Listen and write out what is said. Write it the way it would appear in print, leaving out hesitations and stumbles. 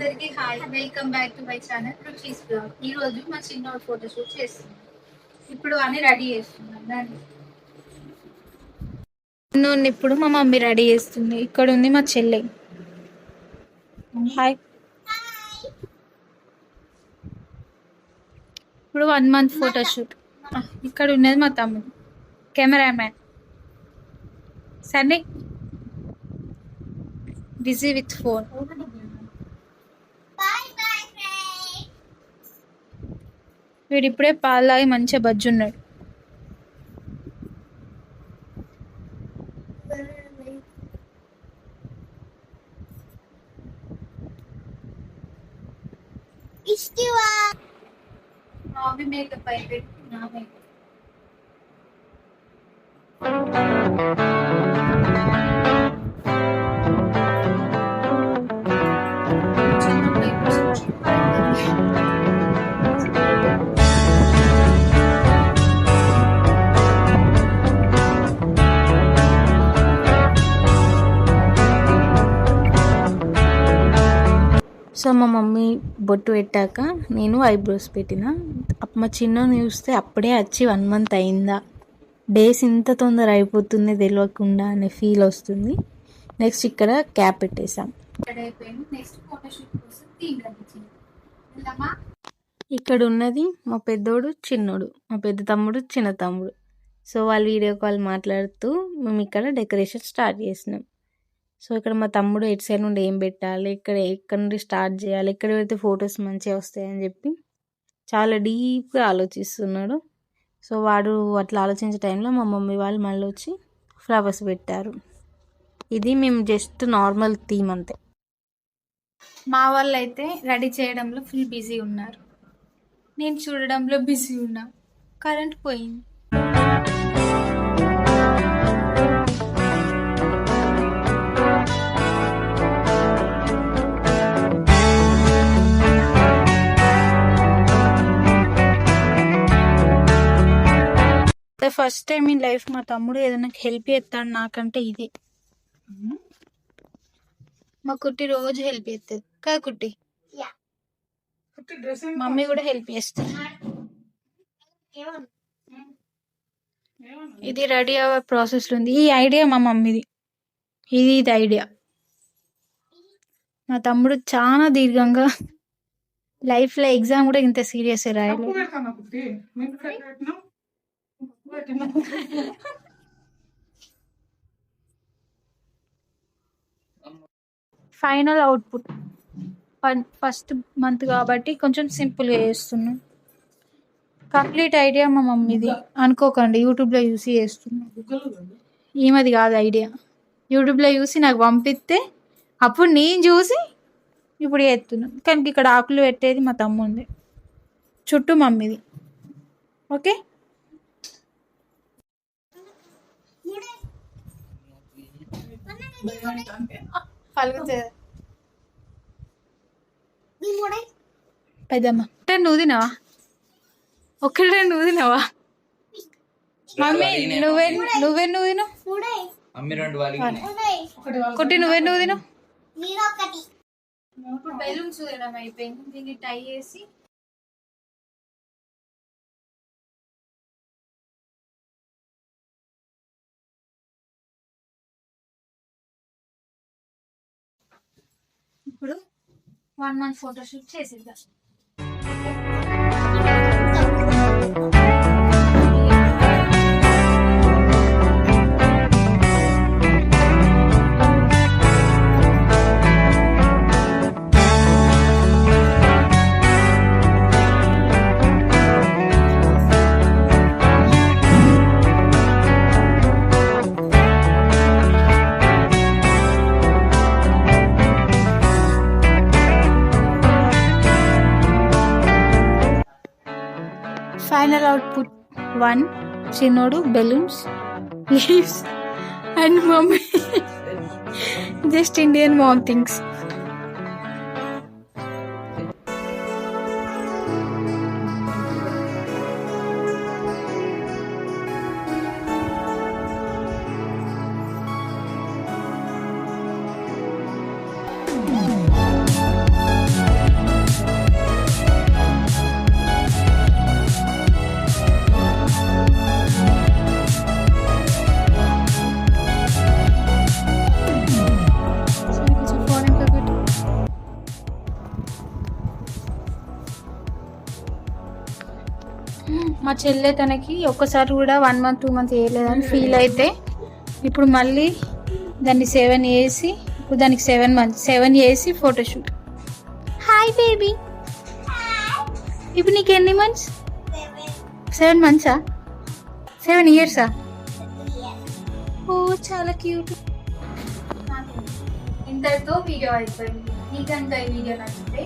అందరికి hi, welcome back to my channel Ruchi's blog. ఈ రోజు మా చిన్నోడు ఫోటోషూట్ చేస్తున్నాం. ఇప్పుడు అన్ని రెడీ చేస్తున్నాం. చిన్నోడిని ఇప్పుడు మా మమ్మీ రెడీ చేస్తుంది. ఇక్కడ ఉంది మా చెల్లె. హాయ్. ఇప్పుడు 1 month ఫోటోషూట్. ఇక్కడ ఉన్నది మా తమ్ముడు cameraman Sunny, busy with phone. వీడు ఇప్పుడే పాలు తాగి మంచిగా బజ్జున్నాడు. మేకప్ అయిపోయింది. సో మా మమ్మీ బొట్టు పెట్టాక నేను ఐబ్రోస్ పెట్టిన. మా చిన్నని చూస్తే అప్పుడే వచ్చి 1 month అయిందా, డేస్ ఇంత తొందర అయిపోతుంది తెలియకుండా అనే ఫీల్ వస్తుంది. నెక్స్ట్ ఇక్కడ క్యాప్ పెట్టేసాం. ఇక్కడ ఉన్నది మా పెద్దోడు చిన్నోడు, మా పెద్ద తమ్ముడు చిన్న తమ్ముడు. సో వాళ్ళు వీడియో కాల్ మాట్లాడుతూ మేము ఇక్కడ డెకరేషన్ స్టార్ట్ చేసినాం. సో ఇక్కడ మా తమ్ముడు ఎటు సైడ్ నుండి ఏం పెట్టాలి, ఎక్కడ నుండి స్టార్ట్ చేయాలి, ఎక్కడ పెడితే ఫొటోస్ మంచిగా వస్తాయని చెప్పి చాలా డీప్గా ఆలోచిస్తున్నాడు. సో వాడు అట్లా ఆలోచించే టైంలో మా మమ్మీ వాళ్ళు మళ్ళీ వచ్చి ఫ్లవర్స్ పెట్టారు. ఇది మేము జస్ట్ నార్మల్ థీమ్ అంతే. మా వాళ్ళు అయితే రెడీ చేయడంలో ఫుల్ బిజీ ఉన్నారు. నేను చూడడంలో బిజీ ఉన్నా. కరెంట్ పోయింది. ఫస్ట్ టైం ఇన్ లైఫ్ మా తమ్ముడు ఏదైనా హెల్ప్ చేస్తాడు నాకంటే ఇదే. మా కుట్టి రోజు హెల్ప్ చేస్తుంది కదా కుట్టి. మమ్మీ కూడా హెల్ప్ చేస్తుంది. ఇది రెడీ అవ్వే ప్రాసెస్లో ఉంది. ఈ ఐడియా మా మమ్మీది. ఇది ఐడియా. మా తమ్ముడు చాలా దీర్ఘంగా లైఫ్లో ఎగ్జామ్ కూడా ఇంత సీరియస్ రాయలేదు. ఫైనల్ అవుట్పుట్ ఫస్ట్ మంత్ కాబట్టి కొంచెం సింపుల్గా చేస్తున్నాం. కంప్లీట్ ఐడియా మా మమ్మీది అనుకోకండి, యూట్యూబ్లో చూసి చేస్తున్నాం. ఏమది కాదు ఐడియా, యూట్యూబ్లో చూసి నాకు పంపిస్తే అప్పుడు నేను చూసి ఇప్పుడు చేస్తున్నాను. కానీ ఇక్కడ ఆకులు పెట్టేది మా తమ్ముంది, చుట్టూ మమ్మీది. ఓకే. పెద్దమ్మ నువ్వు తినవా? ఒక్కటే నువ్వు తినవా? మమ్మీ నువ్వే తిను. కొట్టి నువ్వే తిను. బెలూన్స్ అయిపోయింది. దీన్ని టై చేసి ఇప్పుడు 1 month ఫోటోషూట్ చేసేద్దాం. Final output 1 chinodu balloons, leaves and mommy just Indian mom things. చెల్లె తనకి ఒక్కసారి కూడా 1 month 2 month వేయలేదని ఫీల్ అయితే ఇప్పుడు మళ్ళీ దాన్ని 7 వేసి ఇప్పుడు దానికి 7 months 7 వేసి ఫోటోషూట్. Hi baby. ఇప్పుడు నీకు ఎన్ని మంత్స్? 7 months 7 years ఓ చాలా క్యూట్. ఇంతటితో వీడియో అయిపోయింది. నీకు కనుక ఈ వీడియో నచ్చితే